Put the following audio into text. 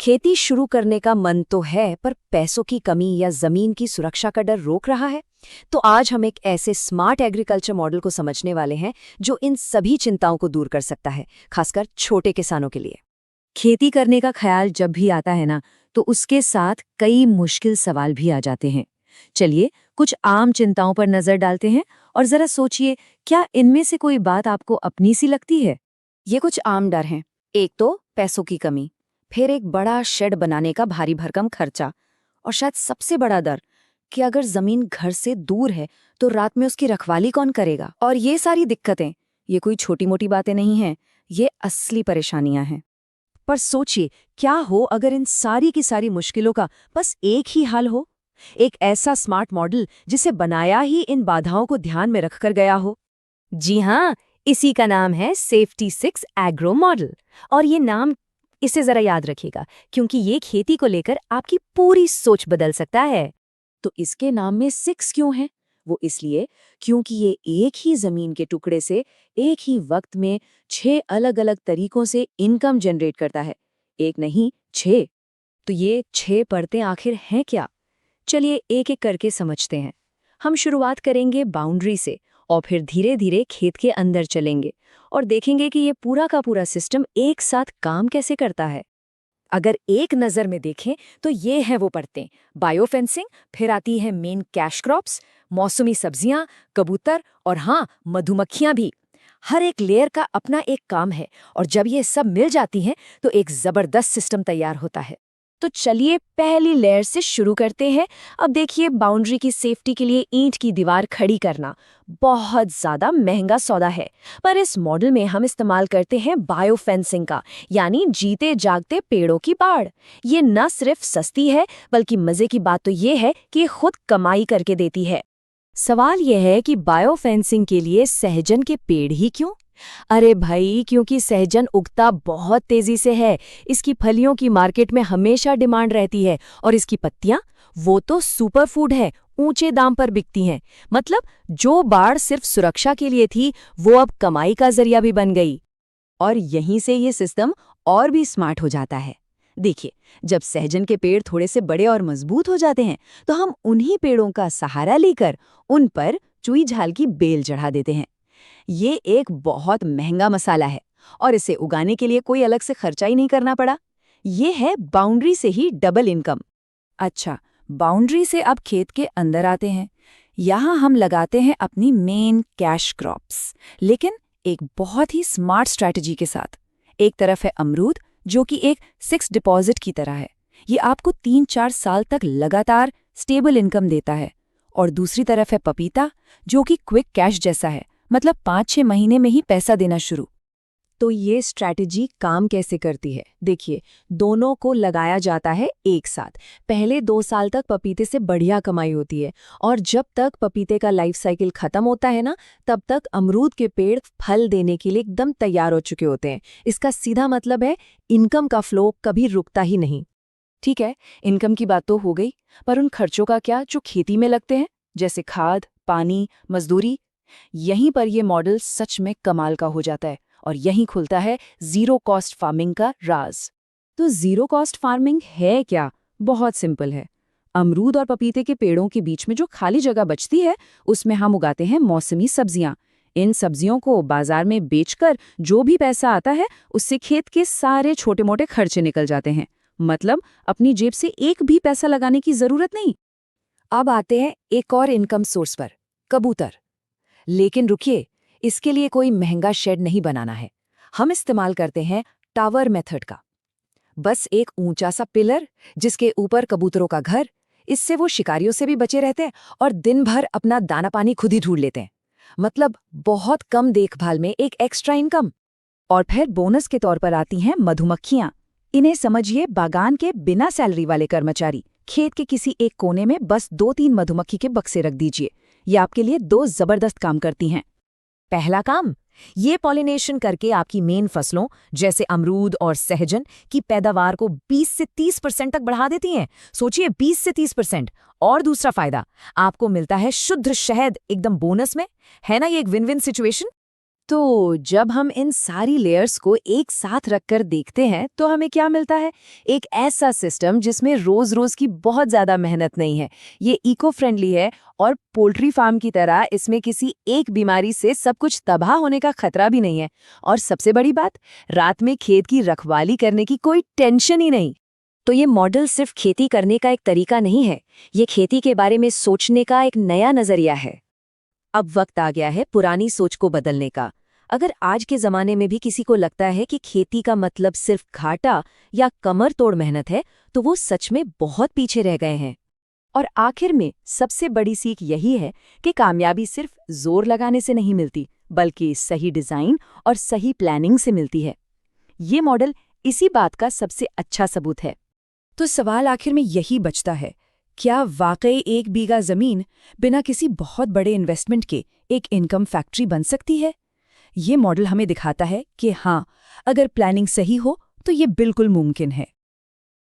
खेती शुरू करने का मन तो है, पर पैसों की कमी या जमीन की सुरक्षा का डर रोक रहा है। तो आज हम एक ऐसे स्मार्ट एग्रीकल्चर मॉडल को समझने वाले हैं जो इन सभी चिंताओं को दूर कर सकता है, खासकर छोटे किसानों के लिए। खेती करने का ख्याल जब भी आता है ना, तो उसके साथ कई मुश्किल सवाल भी आ जाते हैं। चलिए कुछ आम चिंताओं पर नजर डालते हैं और जरा सोचिए, क्या इनमें से कोई बात आपको अपनी सी लगती है? ये कुछ आम डर हैं। एक तो पैसों की कमी, फिर एक बड़ा शेड बनाने का भारी भरकम खर्चा, और शायद सबसे बड़ा डर कि अगर जमीन घर से दूर है तो रात में उसकी रखवाली कौन करेगा। और ये सारी दिक्कतें, ये कोई छोटी मोटी बातें नहीं हैं, ये असली परेशानियां हैं। पर सोचिए, क्या हो अगर इन सारी की सारी मुश्किलों का बस एक ही हल हो, एक ऐसा स्मार्ट मॉडल जिसे बनाया ही इन बाधाओं को ध्यान में रखकर गया हो। जी हाँ, इसी का नाम है सेफ्टी 6 एग्रो मॉडल। और ये नाम, इसे जरा याद रखिएगा, क्योंकि ये खेती को लेकर आपकी पूरी सोच बदल सकता है। तो इसके नाम में 6 क्यों है? वो इसलिए क्योंकि ये एक ही जमीन के टुकड़े से एक ही वक्त में 6 अलग-अलग तरीकों से इनकम जनरेट करता है। एक नहीं, 6। तो ये 6 परतें आखिर हैं क्या? चलिए एक एक करके समझते हैं। हम शुरुआत करेंगे बाउंड्री से और फिर धीरे धीरे खेत के अंदर चलेंगे और देखेंगे कि ये पूरा का पूरा सिस्टम एक साथ काम कैसे करता है। अगर एक नज़र में देखें तो ये हैं वो परतें, बायोफेंसिंग, फिर आती है मेन कैश क्रॉप्स, मौसमी सब्जियां, कबूतर और हाँ, मधुमक्खियां भी। हर एक लेयर का अपना एक काम है और जब ये सब मिल जाती हैं तो एक जबरदस्त सिस्टम तैयार होता है। तो चलिए पहली लेयर से शुरू करते हैं। अब देखिए, बाउंड्री की सेफ्टी के लिए ईंट की दीवार खड़ी करना बहुत ज्यादा महंगा सौदा है, पर इस मॉडल में हम इस्तेमाल करते हैं बायोफेंसिंग का, यानी जीते जागते पेड़ों की बाड़। ये न सिर्फ सस्ती है, बल्कि मजे की बात तो ये है कि ये खुद कमाई करके देती है। सवाल यह है कि बायोफेंसिंग के लिए सहजन के पेड़ ही क्यों? अरे भाई, क्योंकि सहजन उगता बहुत तेजी से है। इसकी फलियों की मार्केट में हमेशा डिमांड रहती है और इसकी पत्तियां, वो तो सुपर फूड है, ऊंचे दाम पर बिकती हैं। मतलब जो बाड़ सिर्फ सुरक्षा के लिए थी, वो अब कमाई का जरिया भी बन गई। और यहीं से ये सिस्टम और भी स्मार्ट हो जाता है। देखिए, जब सहजन के पेड़ थोड़े से बड़े और मजबूत हो जाते हैं, तो हम उन्हीं पेड़ों का सहारा लेकर उन पर चुई झाल की बेल चढ़ा देते हैं। ये एक बहुत महंगा मसाला है और इसे उगाने के लिए कोई अलग से खर्चा ही नहीं करना पड़ा। ये है बाउंड्री से ही डबल इनकम। अच्छा, बाउंड्री से अब खेत के अंदर आते हैं। यहाँ हम लगाते हैं अपनी मेन कैश क्रॉप्स, लेकिन एक बहुत ही स्मार्ट स्ट्रैटेजी के साथ। एक तरफ है अमरूद, जो कि एक 6 डिपॉजिट की तरह है। ये आपको 3-4 साल तक लगातार स्टेबल इनकम देता है। और दूसरी तरफ है पपीता, जो कि क्विक कैश जैसा है, मतलब 5-6 महीने में ही पैसा देना शुरू। तो ये स्ट्रैटेजी काम कैसे करती है? देखिए, दोनों को लगाया जाता है एक साथ। पहले 2 साल तक पपीते से बढ़िया कमाई होती है और जब तक पपीते का लाइफ साइकिल खत्म होता है ना, तब तक अमरूद के पेड़ फल देने के लिए एकदम तैयार हो चुके होते हैं। इसका सीधा मतलब है, इनकम का फ्लो कभी रुकता ही नहीं। ठीक है, इनकम की बात तो हो गई, पर उन खर्चों का क्या जो खेती में लगते हैं, जैसे खाद, पानी, मजदूरी? यहीं पर यह मॉडल सच में कमाल का हो जाता है और यहीं खुलता है जीरो कॉस्ट फार्मिंग का राज। तो जीरो कॉस्ट फार्मिंग है क्या? बहुत सिंपल है। अमरूद और पपीते के पेड़ों के बीच में जो खाली जगह बचती है, उसमें हम उगाते हैं मौसमी सब्जियां। इन सब्जियों को बाजार में बेचकर जो भी पैसा आता है, उससे खेत के सारे छोटे मोटे खर्चे निकल जाते हैं। मतलब अपनी जेब से एक भी पैसा लगाने की जरूरत नहीं। अब आते हैं एक और इनकम सोर्स पर, कबूतर। लेकिन रुकिए, इसके लिए कोई महंगा शेड नहीं बनाना है। हम इस्तेमाल करते हैं टावर मेथड का। बस एक ऊंचा सा पिलर, जिसके ऊपर कबूतरों का घर। इससे वो शिकारियों से भी बचे रहते हैं और दिन भर अपना दाना पानी खुद ही ढूंढ लेते हैं। मतलब बहुत कम देखभाल में एक एक्स्ट्रा इनकम। और फिर बोनस के तौर पर आती हैं मधुमक्खियां। इन्हें समझिए बागान के बिना सैलरी वाले कर्मचारी। खेत के किसी एक कोने में बस 2-3 मधुमक्खी के बक्से रख दीजिए। ये आपके लिए 2 जबरदस्त काम करती हैं। पहला काम, ये पॉलिनेशन करके आपकी मेन फसलों जैसे अमरूद और सहजन की पैदावार को 20 से 30% तक बढ़ा देती हैं। सोचिए, 20 से 30%। और दूसरा फायदा, आपको मिलता है शुद्ध शहद एकदम बोनस में। है ना ये एक विन विन सिचुएशन? तो जब हम इन सारी लेयर्स को एक साथ रखकर देखते हैं तो हमें क्या मिलता है? एक ऐसा सिस्टम जिसमें रोज रोज की बहुत ज्यादा मेहनत नहीं है। ये इको फ्रेंडली है और पोल्ट्री फार्म की तरह इसमें किसी एक बीमारी से सब कुछ तबाह होने का खतरा भी नहीं है। और सबसे बड़ी बात, रात में खेत की रखवाली करने की कोई टेंशन ही नहीं। तो ये मॉडल सिर्फ खेती करने का एक तरीका नहीं है, ये खेती के बारे में सोचने का एक नया नजरिया है। अब वक्त आ गया है पुरानी सोच को बदलने का। अगर आज के जमाने में भी किसी को लगता है कि खेती का मतलब सिर्फ घाटा या कमर तोड़ मेहनत है, तो वो सच में बहुत पीछे रह गए हैं। और आखिर में सबसे बड़ी सीख यही है कि कामयाबी सिर्फ जोर लगाने से नहीं मिलती, बल्कि सही डिजाइन और सही प्लानिंग से मिलती है। ये मॉडल इसी बात का सबसे अच्छा सबूत है। तो सवाल आखिर में यही बचता है, क्या वाकई 1 बीघा जमीन बिना किसी बहुत बड़े इन्वेस्टमेंट के एक इनकम फैक्ट्री बन सकती है? ये मॉडल हमें दिखाता है कि हाँ, अगर प्लानिंग सही हो तो ये बिल्कुल मुमकिन है।